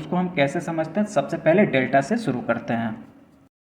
उसको हम कैसे समझते हैं, सबसे पहले डेल्टा से शुरू करते हैं।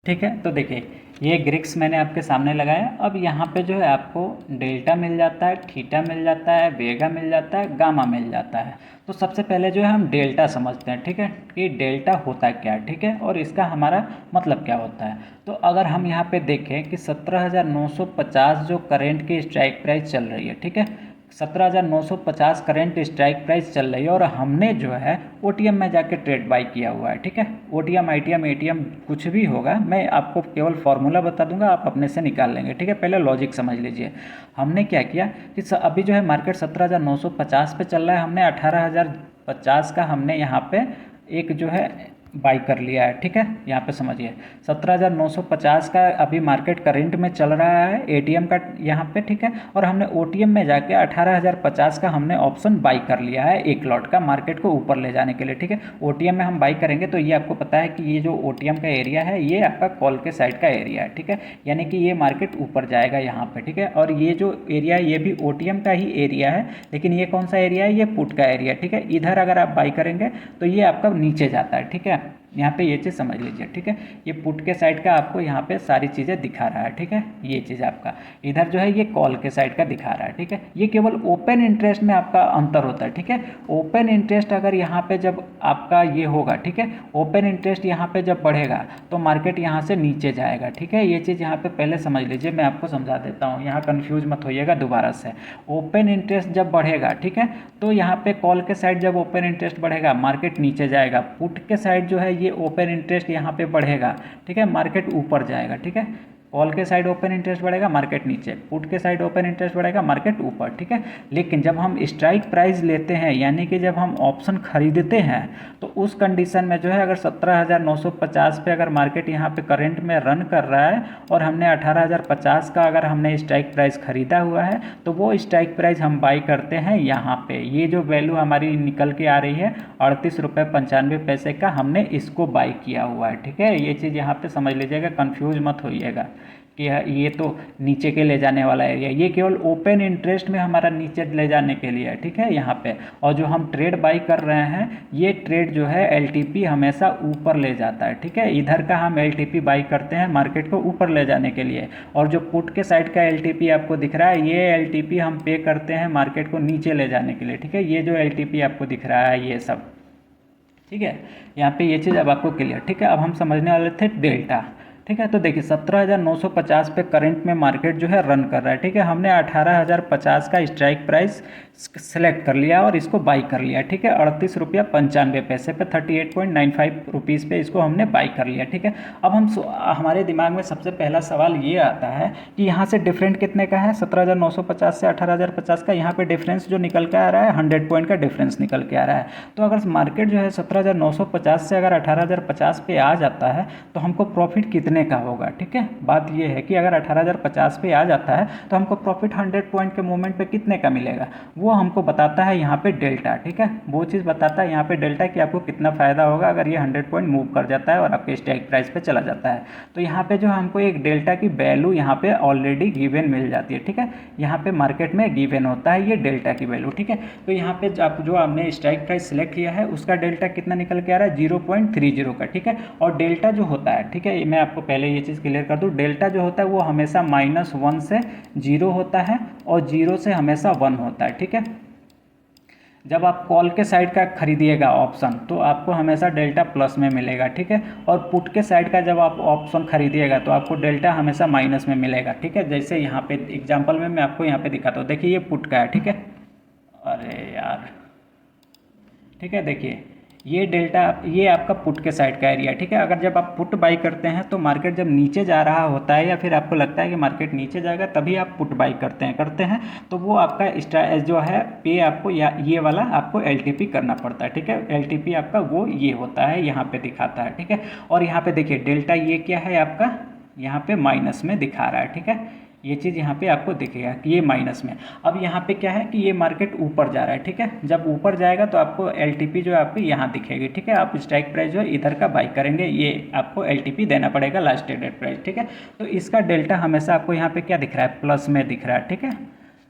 ठीक है, तो देखिए ये ग्रिक्स मैंने आपके सामने लगाया। अब यहाँ पे जो है आपको डेल्टा मिल जाता है, थीटा मिल जाता है, वेगा मिल जाता है, गामा मिल जाता है। तो सबसे पहले जो है हम डेल्टा समझते हैं। ठीक है, कि डेल्टा होता क्या है। ठीक है, और इसका हमारा मतलब क्या होता है। तो अगर हम यहाँ पे देखें कि 17,950 जो करेंट की स्ट्राइक प्राइस चल रही है, ठीक है, 17,950 करेंट स्ट्राइक प्राइस चल रही है और हमने जो है ओटीएम में जाके ट्रेड बाई किया हुआ है। ठीक है, ओटीएम आईटीएम एटीएम कुछ भी होगा, मैं आपको केवल फार्मूला बता दूंगा, आप अपने से निकाल लेंगे। ठीक है, पहले लॉजिक समझ लीजिए। हमने क्या किया कि अभी जो है मार्केट 17,950 पे चल रहा है, हमने 18,050 का हमने यहाँ पे एक जो है बाई कर लिया है। ठीक है, यहाँ पे समझिए 17,950 का अभी मार्केट करंट में चल रहा है एटीएम का यहाँ पे। ठीक है, और हमने ओटीएम में जाके 18,050 का हमने ऑप्शन बाई कर लिया है एक लॉट का, मार्केट को ऊपर ले जाने के लिए। ठीक है, ओटीएम में हम बाई करेंगे तो ये आपको पता है कि ये जो ओटीएम का एरिया है ये आपका कॉल के साइड का एरिया है। ठीक है, यानी कि ये मार्केट ऊपर जाएगा यहाँ पे। ठीक है, और ये जो एरिया है ये भी ओटीएम का ही एरिया है, लेकिन ये कौन सा एरिया है, ये पुट का एरिया। ठीक है, इधर अगर आप बाई करेंगे तो ये आपका नीचे जाता है। ठीक है, यहाँ पे ये चीज़ समझ लीजिए। ठीक है, ये पुट के साइड का आपको यहाँ पे सारी चीज़ें दिखा रहा है। ठीक है, ये चीज़ आपका इधर जो है ये कॉल के साइड का दिखा रहा है। ठीक है, ये केवल ओपन इंटरेस्ट में आपका अंतर होता है। ठीक है, ओपन इंटरेस्ट अगर यहाँ पे जब आपका ये होगा, ठीक है, ओपन इंटरेस्ट यहाँ पे जब बढ़ेगा तो मार्केट यहाँ से नीचे जाएगा। ठीक है, ये चीज़ यहाँ पे पहले समझ लीजिए, मैं आपको समझा देता हूँ, यहाँ कन्फ्यूज मत होइएगा दोबारा से। ओपन इंटरेस्ट जब बढ़ेगा, ठीक है, तो यहाँ पे कॉल के साइड जब ओपन इंटरेस्ट बढ़ेगा मार्केट नीचे जाएगा, पुट के साइड जो है ये ओपन इंटरेस्ट यहाँ पे बढ़ेगा। ठीक है, मार्केट ऊपर जाएगा। ठीक है, कॉल के साइड ओपन इंटरेस्ट बढ़ेगा मार्केट नीचे, पुट के साइड ओपन इंटरेस्ट बढ़ेगा मार्केट ऊपर। ठीक है, लेकिन जब हम स्ट्राइक प्राइस लेते हैं यानी कि जब हम ऑप्शन खरीदते हैं तो उस कंडीशन में जो है अगर 17,950 पे अगर मार्केट यहाँ पे करंट में रन कर रहा है और हमने 18,050 का अगर हमने स्ट्राइक प्राइस खरीदा हुआ है तो वो स्ट्राइक प्राइस हम बाई करते हैं यहाँ पे। ये जो वैल्यू हमारी निकल के आ रही है 38.95 का, हमने इसको बाई किया हुआ है। ठीक है, ये चीज़ यहाँ पे समझ लीजिएगा, कंफ्यूज मत होइएगा कि ये तो नीचे के ले जाने वाला एरिया, ये केवल ओपन इंटरेस्ट में हमारा नीचे ले जाने के लिए है। ठीक है, यहाँ पे और जो हम ट्रेड बाई कर रहे हैं ये ट्रेड जो है एलटीपी हमेशा ऊपर ले जाता है। ठीक है, इधर का हम एलटीपी बाई करते हैं मार्केट को ऊपर ले जाने के लिए, और जो पुट के साइड का एलटीपी आपको दिख रहा है ये एलटीपी हम पे करते हैं मार्केट को नीचे ले जाने के लिए। ठीक है, ये जो एलटीपी आपको दिख रहा है ये सब। ठीक है, यहाँ पे ये चीज़ अब आपको क्लियर। ठीक है, अब हम समझने वाले थे डेल्टा। ठीक है, तो देखिए 17,950 पे करंट में मार्केट जो है रन कर रहा है। ठीक है, हमने 18,050 का स्ट्राइक प्राइस सेलेक्ट कर लिया और इसको बाई कर लिया। ठीक है, 38.95 पे 38.95 रुपीज़ पे इसको हमने बाई कर लिया। ठीक है, अब हमारे दिमाग में सबसे पहला सवाल ये आता है कि यहाँ से डिफरेंट कितने का है, 17,950 से 18,050 का यहाँ पे डिफरेंस जो निकल के आ रहा है 100 पॉइंट का डिफरेंस निकल के आ रहा है। तो अगर मार्केट जो है 17,950 से अगर 18,050 पे आ जाता है तो हमको प्रॉफिट कितने का होगा। ठीक है, बात ये है कि अगर 18,050 पे आ जाता है तो हमको प्रॉफिट 100 पॉइंट के मूवमेंट पे कितने का मिलेगा, वो हमको बताता है यहाँ पे डेल्टा। ठीक है, वो चीज़ बताता है यहाँ पे डेल्टा कि आपको कितना फ़ायदा होगा अगर ये 100 पॉइंट मूव कर जाता है और आपके स्ट्राइक प्राइस पे चला जाता है। तो यहाँ पे जो हमको एक डेल्टा की वैल्यू यहाँ पे ऑलरेडी गिवन मिल जाती है। ठीक है, यहाँ पे मार्केट में गिवन होता है ये डेल्टा की वैल्यू। ठीक है, तो यहाँ पे जो आपने स्ट्राइक प्राइस सेलेक्ट किया है उसका डेल्टा कितना निकल के आ रहा है, 0.30 का। ठीक है, और डेल्टा जो होता है, ठीक है, मैं आपको पहले ये चीज़ क्लियर कर दूँ, डेल्टा जो होता है वो हमेशा -1 से 0 होता है और 0 से हमेशा 1 होता है। ठीक है, जब आप कॉल के साइड का खरीदिएगा ऑप्शन तो आपको हमेशा डेल्टा प्लस में मिलेगा। ठीक है, और पुट के साइड का जब आप ऑप्शन खरीदिएगा तो आपको डेल्टा हमेशा माइनस में मिलेगा। ठीक है, जैसे यहाँ पे एग्जांपल में मैं आपको यहाँ पे दिखाता हूँ, देखिए ये पुट का है। ठीक है, अरे यार, ठीक है, देखिए ये डेल्टा, ये आपका पुट के साइड का एरिया। ठीक है, अगर जब आप पुट बाई करते हैं तो मार्केट जब नीचे जा रहा होता है या फिर आपको लगता है कि मार्केट नीचे जाएगा तभी आप पुट बाई करते हैं तो वो आपका जो है पे आपको या ये वाला आपको एलटीपी करना पड़ता है। ठीक है, एलटीपी आपका वो ये होता है, यहाँ पे दिखाता है। ठीक है, और यहाँ पे देखिए डेल्टा ये क्या है आपका, यहाँ पे माइनस में दिखा रहा है। ठीक है, ये चीज़ यहाँ पे आपको दिखेगा कि ये माइनस में। अब यहाँ पे क्या है कि ये मार्केट ऊपर जा रहा है। ठीक है, जब ऊपर जाएगा तो आपको एलटीपी जो है आपकी यहाँ दिखेगी। ठीक है, आप स्ट्राइक प्राइस जो है इधर का बाई करेंगे, ये आपको एलटीपी देना पड़ेगा, लास्ट ट्रेडेड प्राइस। ठीक है, तो इसका डेल्टा हमेशा आपको यहाँ पे क्या दिख रहा है, प्लस में दिख रहा है। ठीक है,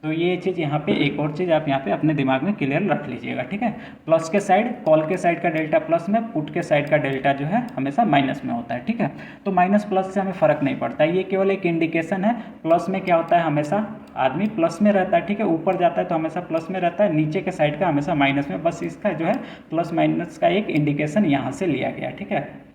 तो ये चीज़ यहाँ पे एक और चीज़ आप यहाँ पे अपने दिमाग में क्लियर रख लीजिएगा, ठीक है। प्लस के साइड, कॉल के साइड का डेल्टा प्लस में, पुट के साइड का डेल्टा जो है हमेशा माइनस में होता है, ठीक है। तो माइनस प्लस से हमें फ़र्क नहीं पड़ता है, ये केवल एक इंडिकेशन है। प्लस में क्या होता है, हमेशा आदमी प्लस में रहता है, ठीक है, ऊपर जाता है तो हमेशा प्लस में रहता है, नीचे के साइड का हमेशा माइनस में, बस इसका जो है प्लस माइनस का एक इंडिकेशन यहाँ से लिया गया, ठीक है।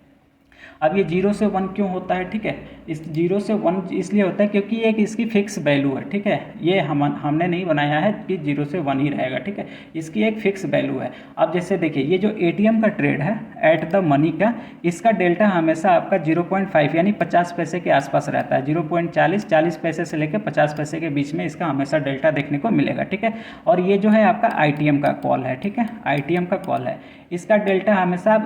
अब ये 0 से 1 क्यों होता है, ठीक है, इस 0 से 1 इसलिए होता है क्योंकि एक इसकी फिक्स वैल्यू है, ठीक है। ये हमने नहीं बनाया है कि 0 से 1 ही रहेगा, ठीक है, इसकी एक फिक्स वैल्यू है। अब जैसे देखिए ये जो ATM का ट्रेड है एट द मनी का, इसका डेल्टा हमेशा आपका 0.5 यानी 50 पैसे के आसपास रहता है। 0.40 पैसे से लेकर 50 पैसे के बीच में इसका हमेशा डेल्टा देखने को मिलेगा, ठीक है। और ये जो है आपका ITM का कॉल है, ठीक है, ITM का कॉल है, इसका डेल्टा हमेशा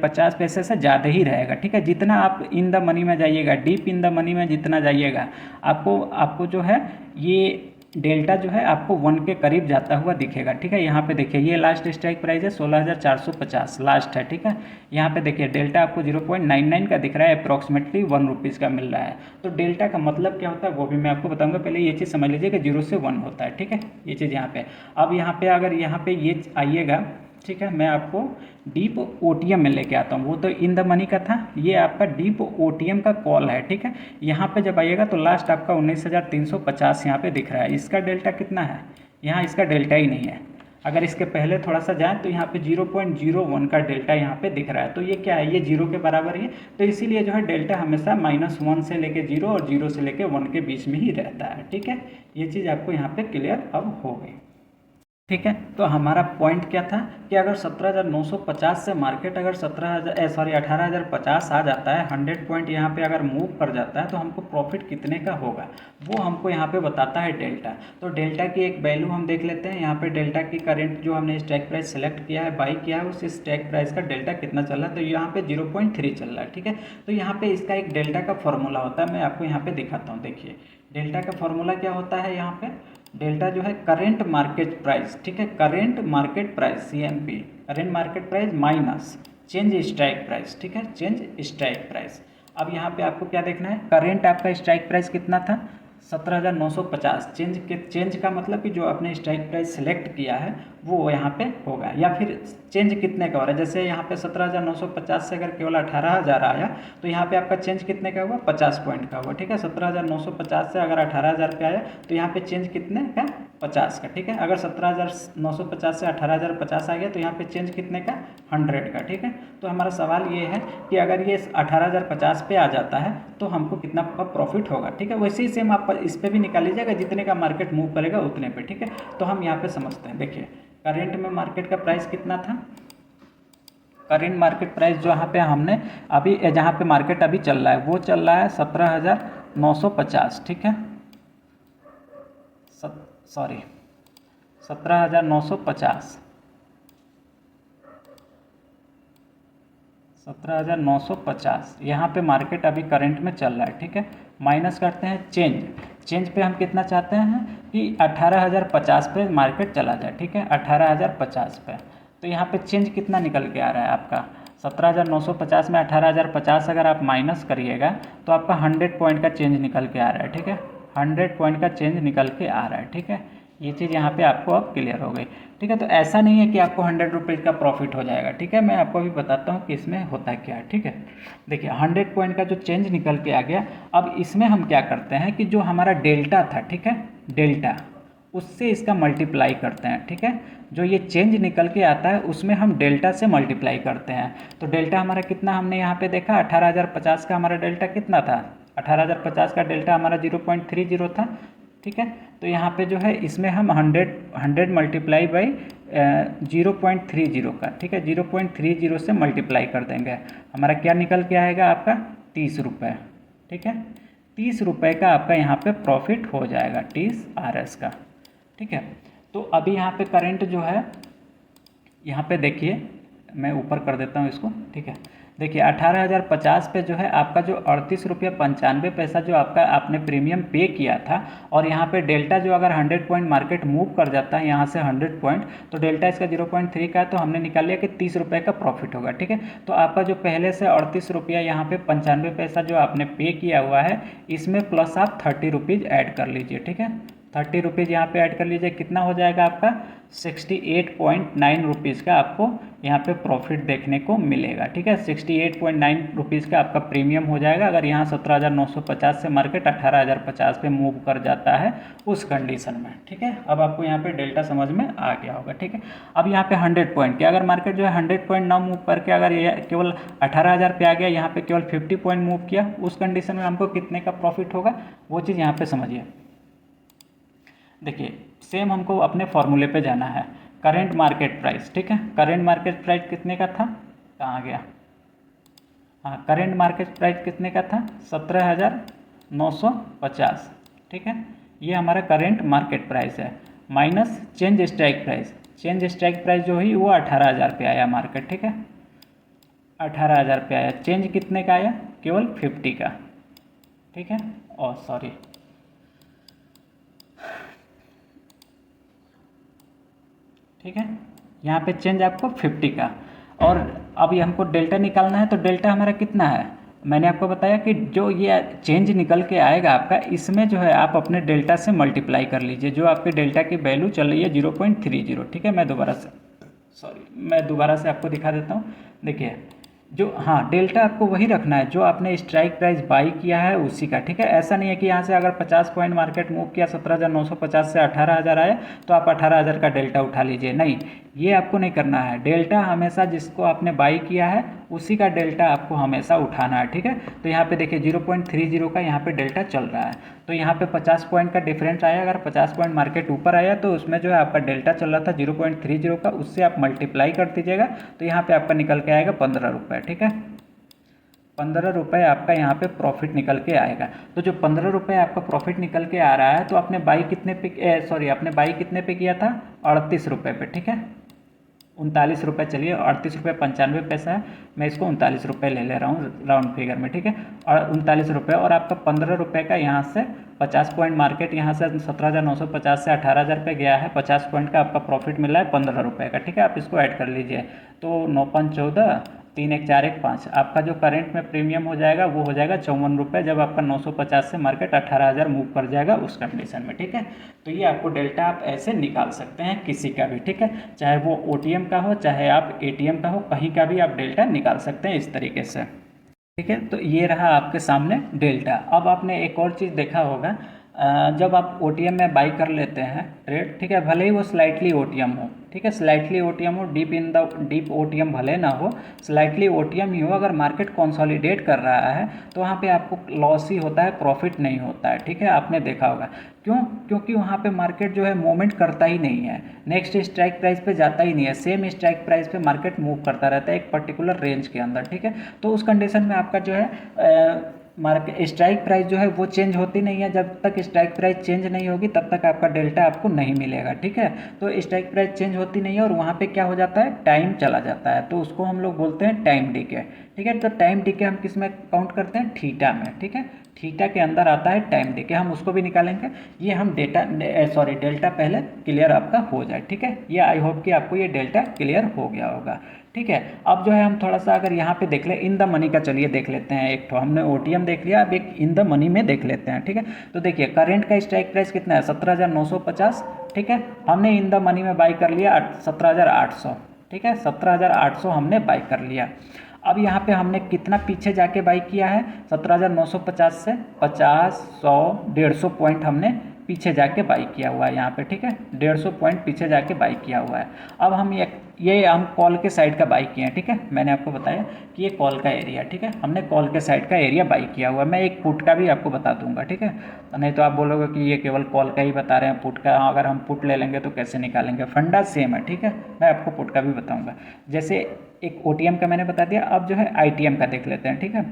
50 पैसे से ज़्यादा ही रहेगा, ठीक है। जितना आप इन द मनी में जाइएगा, डीप इन द मनी में जितना जाइएगा, आपको जो है ये डेल्टा जो है आपको 1 के करीब जाता हुआ दिखेगा, ठीक है। यहाँ पे देखिए ये लास्ट स्ट्राइक प्राइस है 16,450 लास्ट है, ठीक है। यहाँ पे देखिए डेल्टा आपको 0.99 का दिख रहा है, अप्रॉक्सीमेटली 1 रुपीज़ का मिल रहा है। तो डेल्टा का मतलब क्या होता है वो भी मैं आपको बताऊंगा, पहले ये चीज़ समझ लीजिए कि 0 से 1 होता है, ठीक है, ये चीज़ यहाँ पे। अब यहाँ पे अगर यहाँ पे ये आइएगा, ठीक है, मैं आपको डीप OTM में लेके आता हूँ, वो तो इन द मनी का था, ये आपका डीप OTM का कॉल है, ठीक है। यहाँ पे जब आइएगा तो लास्ट आपका 19,350 यहाँ पे दिख रहा है। इसका डेल्टा कितना है, यहाँ इसका डेल्टा ही नहीं है। अगर इसके पहले थोड़ा सा जाए तो यहाँ पे 0.01 का डेल्टा यहाँ पे दिख रहा है। तो ये क्या है, ये 0 के बराबर ही है। तो इसीलिए जो है डेल्टा हमेशा -1 से लेके 0 और 0 से लेके 1 के बीच में ही रहता है, ठीक है। ये चीज़ आपको यहाँ पे क्लियर अब हो गई, ठीक है। तो हमारा पॉइंट क्या था कि अगर 17,950 से मार्केट अगर 18,050 आ जाता है, 100 पॉइंट यहाँ पे अगर मूव कर जाता है तो हमको प्रॉफिट कितने का होगा वो हमको यहाँ पे बताता है डेल्टा। तो डेल्टा की एक वैल्यू हम देख लेते हैं। यहाँ पे डेल्टा की करेंट जो हमने स्ट्राइक प्राइस सेलेक्ट किया है, बाई किया है, उस स्ट्राइक प्राइस का डेल्टा कितना चल रहा है, तो यहाँ पे 0.3 चल रहा है, ठीक है। तो यहाँ पे इसका एक डेल्टा का फॉर्मूला होता है, मैं आपको यहाँ पे दिखाता हूँ। देखिए डेल्टा का फॉर्मूला क्या होता है, यहाँ पे डेल्टा जो है करेंट मार्केट प्राइस, ठीक है, current market price CMP, current market price minus change strike price, ठीक है, चेंज स्ट्राइक प्राइस। अब यहाँ पे आपको क्या देखना है, करेंट आपका स्ट्राइक प्राइस कितना था 17,950, चेंज का मतलब कि जो आपने स्ट्राइक प्राइस सेलेक्ट किया है वो यहाँ पे होगा, या फिर चेंज कितने का हो रहा है। जैसे यहाँ पे 17,950 से अगर केवल 18,000 आया तो यहाँ पे आपका चेंज कितने का हुआ, 50 पॉइंट का हुआ, ठीक है। 17,950 से अगर 18,000 पे आया तो यहाँ पे चेंज कितने का, 50 का, ठीक है। अगर 17,950 से 18,050 आ गया तो यहाँ पे चेंज कितने का, 100 का, ठीक है। तो हमारा सवाल ये है कि अगर ये 18,050 पे आ जाता है तो हमको कितना प्रॉफिट होगा, ठीक है। वैसे ही सेम आप इस पर भी निकाल लीजिएगा, जितने का मार्केट मूव करेगा उतने पे, ठीक है। तो हम यहाँ पे समझते हैं। देखिए करेंट में मार्केट का प्राइस कितना था, करेंट मार्केट प्राइस जो यहाँ पे हमने अभी जहाँ पे मार्केट अभी चल रहा है वो चल रहा है 17,950, ठीक है, सॉरी 17,950, 17,950 यहाँ पे मार्केट अभी करंट में चल रहा है, ठीक है। माइनस करते हैं चेंज पे हम कितना चाहते हैं कि 18,050 पे मार्केट चला जाए, ठीक है, 18,050 पे। तो यहाँ पे चेंज कितना निकल के आ रहा है आपका 17,950 में 18,050 अगर आप माइनस करिएगा तो आपका 100 पॉइंट का चेंज निकल के आ रहा है, ठीक है, 100 पॉइंट का चेंज निकल के आ रहा है, ठीक है। ये चीज़ यहाँ पे आपको अब क्लियर हो गई, ठीक है। तो ऐसा नहीं है कि आपको 100 रुपीज़ का प्रॉफिट हो जाएगा, ठीक है। मैं आपको अभी बताता हूँ कि इसमें होता क्या है, ठीक है। देखिए 100 पॉइंट का जो चेंज निकल के आ गया, अब इसमें हम क्या करते हैं कि जो हमारा डेल्टा था, ठीक है, डेल्टा उससे इसका मल्टीप्लाई करते हैं, ठीक है। जो ये चेंज निकल के आता है उसमें हम डेल्टा से मल्टीप्लाई करते हैं। तो डेल्टा हमारा कितना हमने यहाँ पे देखा 18,050 का हमारा डेल्टा कितना था, 18,050 का डेल्टा हमारा 0.30 था, ठीक है। तो यहाँ पे जो है इसमें हम 100 मल्टीप्लाई बाई 0.30 का, ठीक है, 0.30 से मल्टीप्लाई कर देंगे, हमारा क्या निकल के आएगा आपका 30 रुपये, ठीक है। 30 रुपये का आपका यहाँ पे प्रॉफिट हो जाएगा 30 RS का, ठीक है। तो अभी यहाँ पे करंट जो है यहाँ पे देखिए मैं ऊपर कर देता हूँ इसको, ठीक है। देखिए 18,050 पे जो है आपका जो 38.95 जो आपका आपने प्रीमियम पे किया था, और यहाँ पे डेल्टा जो अगर 100 पॉइंट मार्केट मूव कर जाता है यहाँ से 100 पॉइंट, तो डेल्टा इसका 0.3 का है, तो हमने निकाल लिया कि 30 रुपये का प्रॉफिट होगा, ठीक है। तो आपका जो पहले से 38 रुपया यहाँ पे 95 पैसा जो आपने पे किया हुआ है, इसमें प्लस आप 30 रुपीज़ ऐड कर लीजिए, ठीक है, ₹30 यहाँ पे ऐड कर लीजिए, कितना हो जाएगा आपका 68.9 रुपीज़ का आपको यहाँ पे प्रॉफिट देखने को मिलेगा। ठीक है, 68.9 रुपीज़ का आपका प्रीमियम हो जाएगा अगर यहाँ 17,950 से मार्केट 18,050 पे मूव कर जाता है उस कंडीशन में। ठीक है, अब आपको यहाँ पे डेल्टा समझ में आ गया होगा। ठीक है, अब यहाँ पे 100 पॉइंट के अगर मार्केट जो है 100 पॉइंट ना मूव करके अगर ये केवल 18,000 पे आ गया, यहाँ पे केवल 50 पॉइंट मूव किया, उस कंडीशन में हमको कितने का प्रॉफिट होगा वो चीज़ यहाँ पे समझिए। देखिए, सेम हमको अपने फॉर्मूले पे जाना है, करेंट मार्केट प्राइस। ठीक है, करेंट मार्केट प्राइस कितने का था, कहाँ गया, हाँ, करेंट मार्केट प्राइस कितने का था 17,950। ठीक है, ये हमारा करेंट मार्केट प्राइस है, minus change strike price. Change strike price जो हुई वो 18,000 पे आया मार्केट। ठीक है, 18,000 पे आया, चेंज कितने का आया, केवल 50 का। ठीक है, और सॉरी, ठीक है, यहाँ पे चेंज आपको 50 का, और अब ये हमको डेल्टा निकालना है, तो डेल्टा हमारा कितना है, मैंने आपको बताया कि जो ये चेंज निकल के आएगा आपका, इसमें जो है आप अपने डेल्टा से मल्टीप्लाई कर लीजिए, जो आपके डेल्टा की वैल्यू चल रही है 0.30। ठीक है, मैं दोबारा से आपको दिखा देता हूँ। देखिए, जो, हाँ, डेल्टा आपको वही रखना है जो आपने स्ट्राइक प्राइस बाई किया है उसी का। ठीक है, ऐसा नहीं है कि यहाँ से अगर 50 पॉइंट मार्केट मूव किया 17,950 से 18,000 आया तो आप 18,000 का डेल्टा उठा लीजिए, नहीं, ये आपको नहीं करना है। डेल्टा हमेशा जिसको आपने बाई किया है उसी का डेल्टा आपको हमेशा उठाना है। ठीक है, तो यहाँ पे देखिए 0.30 का यहाँ पे डेल्टा चल रहा है, तो यहाँ पे 50 पॉइंट का डिफरेंस आया, अगर 50 पॉइंट मार्केट ऊपर आया तो उसमें जो है आपका डेल्टा चल रहा था 0.30 का, उससे आप मल्टीप्लाई कर दीजिएगा तो यहाँ पे आपका निकल के आएगा 15 रुपये। ठीक है, 15 रुपये आपका यहाँ पे प्रॉफिट निकल के आएगा। तो जो 15 रुपये आपका प्रॉफिट निकल के आ रहा है, तो आपने बाई कितने पे आपने बाई कितने पे किया था, 38 रुपये पे। ठीक है, 39 रुपये, चलिए 38 रुपये 95 पैसा है, मैं इसको 39 रुपये ले रहा हूँ राउंड फिगर में। ठीक है, और 39 रुपये, और आपका 15 रुपये का यहाँ से 50 पॉइंट मार्केट यहाँ से 17,950 से 18,000 पे गया है, 50 पॉइंट का आपका प्रॉफिट मिला है 15 रुपये का। ठीक है, आप इसको ऐड कर लीजिए, तो 9 5 14, 3 1 4 1 5, आपका जो करेंट में प्रीमियम हो जाएगा वो हो जाएगा 54 रुपये, जब आपका 950 से मार्केट 18,000 मूव कर जाएगा उस कंडीशन में। ठीक है, तो ये आपको डेल्टा आप ऐसे निकाल सकते हैं किसी का भी। ठीक है, चाहे वो OTM का हो, चाहे आप ATM का हो, कहीं का भी आप डेल्टा निकाल सकते हैं इस तरीके से। ठीक है, तो ये रहा आपके सामने डेल्टा। अब आपने एक और चीज़ देखा होगा, जब आप OTM में बाई कर लेते हैं ट्रेड, ठीक है, भले ही वो स्लाइटली OTM हो, ठीक है, स्लाइटली OTM हो, डीप OTM भले ना हो, स्लाइटली OTM ही हो, अगर मार्केट कंसोलिडेट कर रहा है तो वहाँ पे आपको लॉस ही होता है, प्रॉफिट नहीं होता है। ठीक है, आपने देखा होगा, क्यों, क्योंकि वहाँ पे मार्केट जो है मूवमेंट करता ही नहीं है, नेक्स्ट स्ट्राइक प्राइस पे जाता ही नहीं है, सेम स्ट्राइक प्राइस पे मार्केट मूव करता रहता है एक पर्टिकुलर रेंज के अंदर। ठीक है, तो उस कंडीशन में आपका जो है मार्केट स्ट्राइक प्राइस जो है वो चेंज होती नहीं है, जब तक स्ट्राइक प्राइस चेंज नहीं होगी तब तक आपका डेल्टा आपको नहीं मिलेगा। ठीक है, तो स्ट्राइक प्राइस चेंज होती नहीं है और वहाँ पे क्या हो जाता है, टाइम चला जाता है, तो उसको हम लोग बोलते हैं टाइम डिके। ठीक है, तो टाइम डिके हम किस में काउंट करते हैं, थीटा में। ठीक है, थीटा के अंदर आता है टाइम डिके, हम उसको भी निकालेंगे। ये हम डेल्टा पहले क्लियर आपका हो जाए। ठीक है, ये आई होप कि आपको ये डेल्टा क्लियर हो गया होगा। ठीक है, अब जो है हम थोड़ा सा अगर यहाँ पे देख लें इन द मनी का, चलिए देख लेते हैं, एक तो हमने OTM देख लिया, अब एक इन द मनी में देख लेते हैं। ठीक है, तो देखिए करेंट का स्ट्राइक प्राइस कितना है, 17,950। ठीक है, हमने इन द मनी में बाई कर लिया 17,800। ठीक है, 17,800 हमने बाई कर लिया। अब यहाँ पे हमने कितना पीछे जाके बाई किया है, 17,950 से 50 100 150 पॉइंट हमने पीछे जाके बाई किया हुआ है यहाँ पे। ठीक है, 150 पॉइंट पीछे जाके बाई किया हुआ है। अब हम ये हम कॉल के साइड का बाई किए हैं। ठीक है, मैंने आपको बताया कि ये कॉल का एरिया, ठीक है, हमने कॉल के साइड का एरिया बाई किया हुआ है। मैं एक पुट का भी आपको बता दूंगा। ठीक है, नहीं तो आप बोलोगे कि ये केवल कॉल का ही बता रहे हैं, पुट का अगर हम पुट ले लेंगे तो कैसे निकालेंगे, फंडा सेम है। ठीक है, मैं आपको पुट का भी बताऊँगा, जैसे एक OTM का मैंने बता दिया, अब जो है ITM का देख लेते हैं। ठीक है,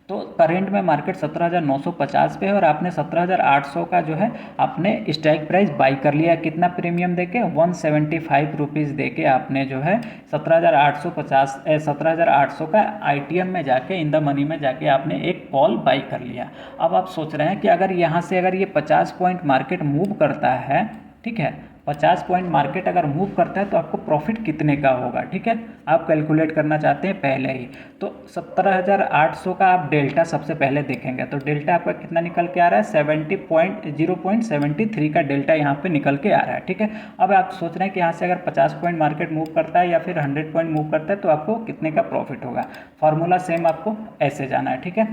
तो करेंट में मार्केट 17,950 पे है और आपने 17,800 का जो है आपने स्ट्राइक प्राइस बाई कर लिया, कितना प्रीमियम देके 175 रुपीज़ देके आपने जो है 17,800 का ITM में जाके इन द मनी में जाके आपने एक कॉल बाई कर लिया। अब आप सोच रहे हैं कि अगर यहाँ से अगर ये 50 पॉइंट मार्केट मूव करता है, ठीक है, 50 पॉइंट मार्केट अगर मूव करता है तो आपको प्रॉफिट कितने का होगा, ठीक है, आप कैलकुलेट करना चाहते हैं पहले ही। तो 17,800 का आप डेल्टा सबसे पहले देखेंगे, तो डेल्टा आपका कितना निकल के आ रहा है, 0.73 का डेल्टा यहाँ पे निकल के आ रहा है, ठीक है। अब आप सोच रहे हैं कि यहाँ से अगर 50 पॉइंट मार्केट मूव करता है या फिर 100 पॉइंट मूव करता है तो आपको कितने का प्रॉफिट होगा। फार्मूला सेम आपको ऐसे जाना है, ठीक है।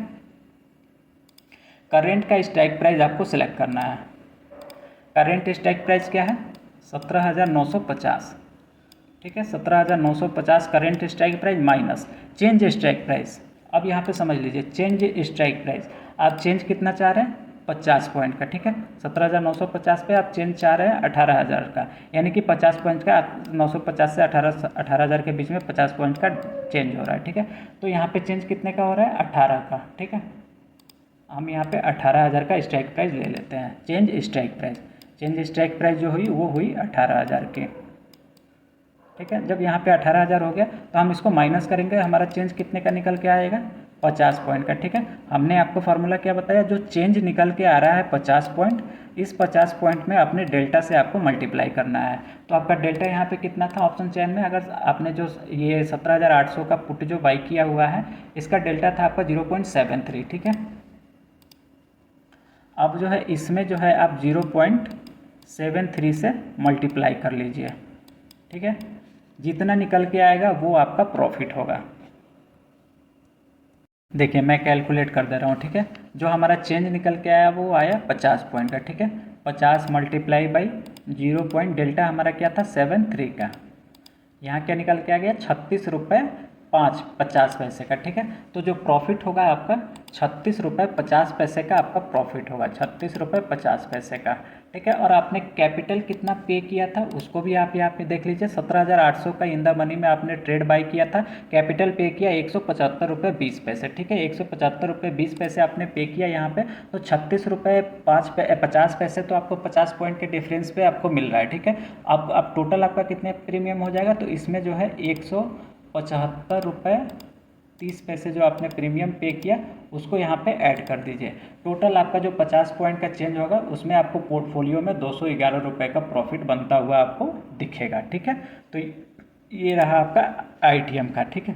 करेंट का स्ट्राइक प्राइस आपको सिलेक्ट करना है। करेंट स्ट्राइक प्राइस क्या है, 17,950, ठीक है, 17,950 current strike price minus change strike price. अब यहाँ पे समझ लीजिए चेंज स्ट्राइक प्राइस, आप चेंज कितना चाह रहे हैं, 50 पॉइंट का, ठीक है। 17,950 पे आप चेंज चाह रहे हैं 18,000 का, यानी कि 50 पॉइंट का 950 से 18,000 के बीच में 50 पॉइंट का चेंज हो रहा है, ठीक है। तो यहाँ पे चेंज कितने का हो रहा है, 18 का, ठीक है। हम यहाँ पे 18,000 का स्ट्राइक प्राइस ले लेते हैं, change strike price. Change strike price जो हुई वो हुई 18,000 की, ठीक है। जब यहाँ पे 18,000 हो गया तो हम इसको माइनस करेंगे, हमारा चेंज कितने का निकल के आएगा, 50 पॉइंट का, ठीक है। हमने आपको फार्मूला क्या बताया, जो चेंज निकल के आ रहा है 50 पॉइंट, इस 50 पॉइंट में अपने डेल्टा से आपको मल्टीप्लाई करना है। तो आपका डेल्टा यहाँ पे कितना था ऑप्शन चेन में, अगर आपने जो ये 17,800 का पुट जो बाई किया हुआ है इसका डेल्टा था आपका 0.73, ठीक है। अब जो है इसमें जो है आप 0.73 से मल्टीप्लाई कर लीजिए, ठीक है। जितना निकल के आएगा वो आपका प्रॉफिट होगा। देखिए मैं कैलकुलेट कर दे रहा हूँ, ठीक है। जो हमारा चेंज निकल के आया वो आया 50 पॉइंट का, ठीक है। 50 मल्टीप्लाई बाई 0 पॉइंट डेल्टा हमारा क्या था 73 का, यहाँ क्या निकल के आ गया 36 रुपये 50 पैसे का, ठीक है। तो जो प्रॉफिट होगा आपका 36 रुपये 50 पैसे का आपका प्रॉफिट होगा, 36 रुपये 50 पैसे का, ठीक है। और आपने कैपिटल कितना पे किया था उसको भी आप यहाँ पे देख लीजिए, 17,800 का इन द मनी में आपने ट्रेड बाई किया था, कैपिटल पे किया 175 रुपये 20 पैसे, ठीक है। 175 रुपये 20 पैसे आपने पे किया यहाँ पे, तो 36 रुपये 50 पैसे तो आपको 50 पॉइंट के डिफरेंस पे आपको मिल रहा है, ठीक है। अब टोटल आपका कितने प्रीमियम हो जाएगा, तो इसमें जो है 175 रुपये 30 पैसे जो आपने प्रीमियम पे किया उसको यहाँ पे ऐड कर दीजिए। टोटल आपका जो 50 पॉइंट का चेंज होगा उसमें आपको पोर्टफोलियो में 211 रुपये का प्रॉफिट बनता हुआ आपको दिखेगा, ठीक है। तो ये रहा आपका ITM का, ठीक है।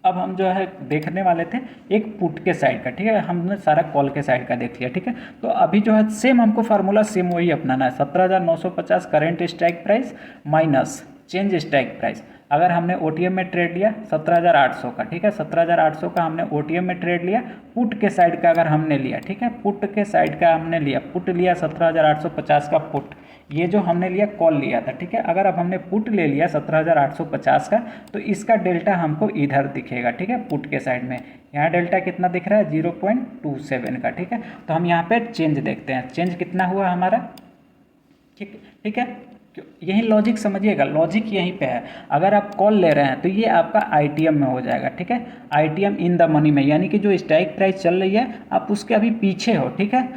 अब हम जो है देखने वाले थे एक पुट के साइड का, ठीक है। हमने सारा कॉल के साइड का देख लिया, ठीक है। तो अभी जो है सेम हमको फार्मूला सेम वही अपनाना है, 17,950 current strike price minus change strike price. अगर हमने OTM में ट्रेड लिया 17,800 का, ठीक है, 17,800 का हमने OTM में ट्रेड लिया, पुट के साइड का अगर हमने लिया, ठीक है, पुट के साइड का हमने लिया, पुट लिया 17,850 का पुट, ये जो हमने लिया कॉल लिया था, ठीक है। अगर अब हमने पुट ले लिया 17,850 का तो इसका डेल्टा हमको इधर दिखेगा, ठीक है, पुट के साइड में। यहाँ डेल्टा कितना दिख रहा है 0.27 का, ठीक है। तो हम यहाँ पे चेंज देखते हैं, चेंज कितना हुआ हमारा, ठीक है। यही लॉजिक समझिएगा, लॉजिक यहीं पे है। अगर आप कॉल ले रहे हैं तो ये आपका ITM में हो जाएगा, ठीक है, ITM इन द मनी में, यानी कि जो स्ट्राइक प्राइस चल रही है आप उसके अभी पीछे हो, ठीक है।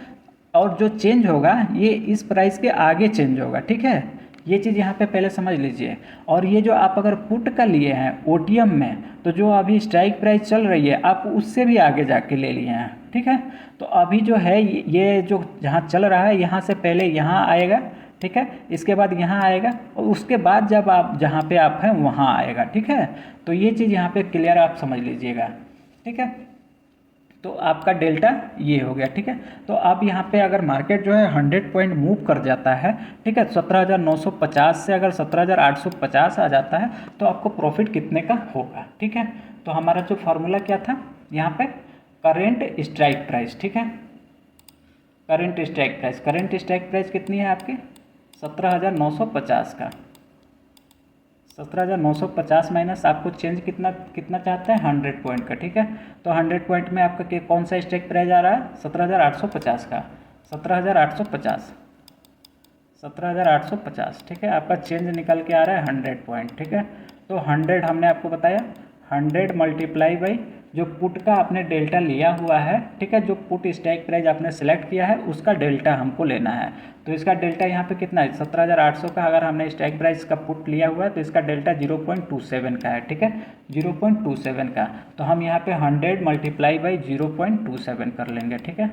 और जो चेंज होगा ये इस प्राइस के आगे चेंज होगा, ठीक है। ये चीज़ यहाँ पे पहले समझ लीजिए। और ये जो आप अगर पुट का लिए हैं OTM में, तो जो अभी स्ट्राइक प्राइस चल रही है आप उससे भी आगे जाके ले लिए हैं, ठीक है। तो अभी जो है ये जो जहाँ चल रहा है यहाँ से पहले यहाँ आएगा, ठीक है, इसके बाद यहाँ आएगा और उसके बाद जब आप जहाँ पे आप हैं वहाँ आएगा, ठीक है। तो ये चीज़ यहाँ पे क्लियर आप समझ लीजिएगा, ठीक है। तो आपका डेल्टा ये हो गया, ठीक है। तो अब यहाँ पे अगर मार्केट जो है 100 पॉइंट मूव कर जाता है, ठीक है, 17,950 से अगर 17,850 आ जाता है तो आपको प्रॉफिट कितने का होगा, ठीक है। तो हमारा जो फार्मूला क्या था यहाँ पे, करेंट स्ट्राइक प्राइस, ठीक है, करेंट स्ट्राइक प्राइस कितनी है आपकी 17,950 का, 17,950 माइनस आपको चेंज कितना चाहता है 100 पॉइंट का, ठीक है। तो 100 पॉइंट में आपका कौन सा स्ट्राइक प्राइस आ रहा है 17,850 का, 17,850, ठीक है। आपका चेंज निकल के आ रहा है 100 पॉइंट, ठीक है। तो 100 हमने आपको बताया 100 मल्टीप्लाई बाई जो पुट का आपने डेल्टा लिया हुआ है, ठीक है, जो पुट स्ट्राइक प्राइस आपने सेलेक्ट किया है उसका डेल्टा हमको लेना है। तो इसका डेल्टा यहाँ पे कितना है 17,800 का, अगर हमने स्ट्राइक प्राइस का पुट लिया हुआ है तो इसका डेल्टा 0.27 का है, ठीक है, 0.27 का। तो हम यहाँ पे 100 मल्टीप्लाई बाई 0.27 कर लेंगे, ठीक है,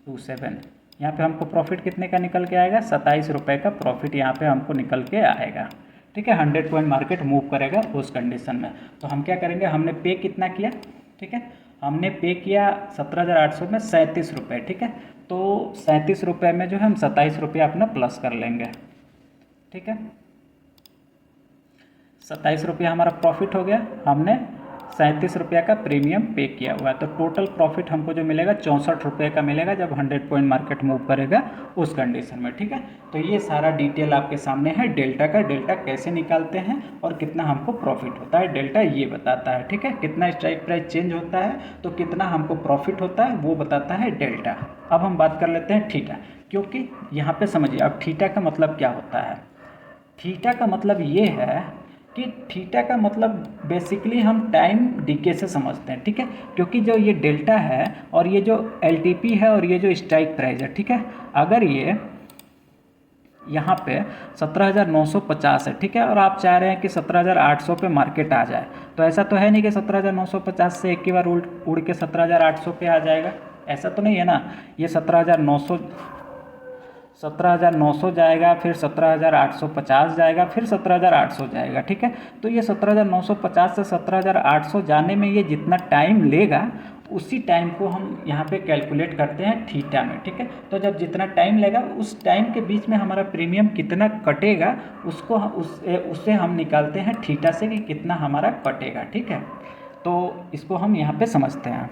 27 यहाँ पे हमको प्रॉफिट कितने का निकल के आएगा, 27 रुपये का प्रॉफिट यहाँ पे हमको निकल के आएगा। ठीक है, 100 पॉइंट मार्केट मूव करेगा उस कंडीशन में। तो हम क्या करेंगे, हमने पे कितना किया, ठीक है, हमने पे किया 17,800 में 37 रुपये। ठीक है, तो 37 रुपये में जो है हम 27 रुपये अपना प्लस कर लेंगे। ठीक है, 27 रुपया हमारा प्रॉफिट हो गया, हमने 37 रुपये का प्रीमियम पे किया हुआ है। तो टोटल प्रॉफिट हमको जो मिलेगा 64 रुपये का मिलेगा जब 100 पॉइंट मार्केट मूव करेगा उस कंडीशन में। ठीक है, तो ये सारा डिटेल आपके सामने है डेल्टा का। डेल्टा कैसे निकालते हैं और कितना हमको प्रॉफिट होता है, डेल्टा ये बताता है। ठीक है, कितना स्ट्राइक प्राइस चेंज होता है तो कितना हमको प्रॉफिट होता है वो बताता है डेल्टा। अब हम बात कर लेते हैं थीटा, क्योंकि यहाँ पे समझिए अब थीटा का मतलब क्या होता है। थीटा का मतलब ये है कि थीटा का मतलब बेसिकली हम टाइम डीके से समझते हैं। ठीक है, क्योंकि जो ये डेल्टा है और ये जो एलटीपी है और ये जो स्ट्राइक प्राइस है, ठीक है, अगर ये यहाँ पे 17,950 है, ठीक है, और आप चाह रहे हैं कि 17,800 पे मार्केट आ जाए, तो ऐसा तो है नहीं कि 17,950 से एक ही बार उड़ के 17,800 पे आ जाएगा, ऐसा तो नहीं है ना। ये 17,900 जाएगा, फिर 17,850 जाएगा, फिर 17,800 जाएगा। ठीक है, तो ये 17,950 से 17,800 जाने में ये जितना टाइम लेगा उसी टाइम को हम यहाँ पे कैलकुलेट करते हैं थीटा में। ठीक है, तो जब जितना टाइम लेगा उस टाइम के बीच में हमारा प्रीमियम कितना कटेगा उसको उससे हम निकालते हैं थीटा से कि कितना हमारा कटेगा। ठीक है, तो इसको हम यहाँ पे समझते हैं।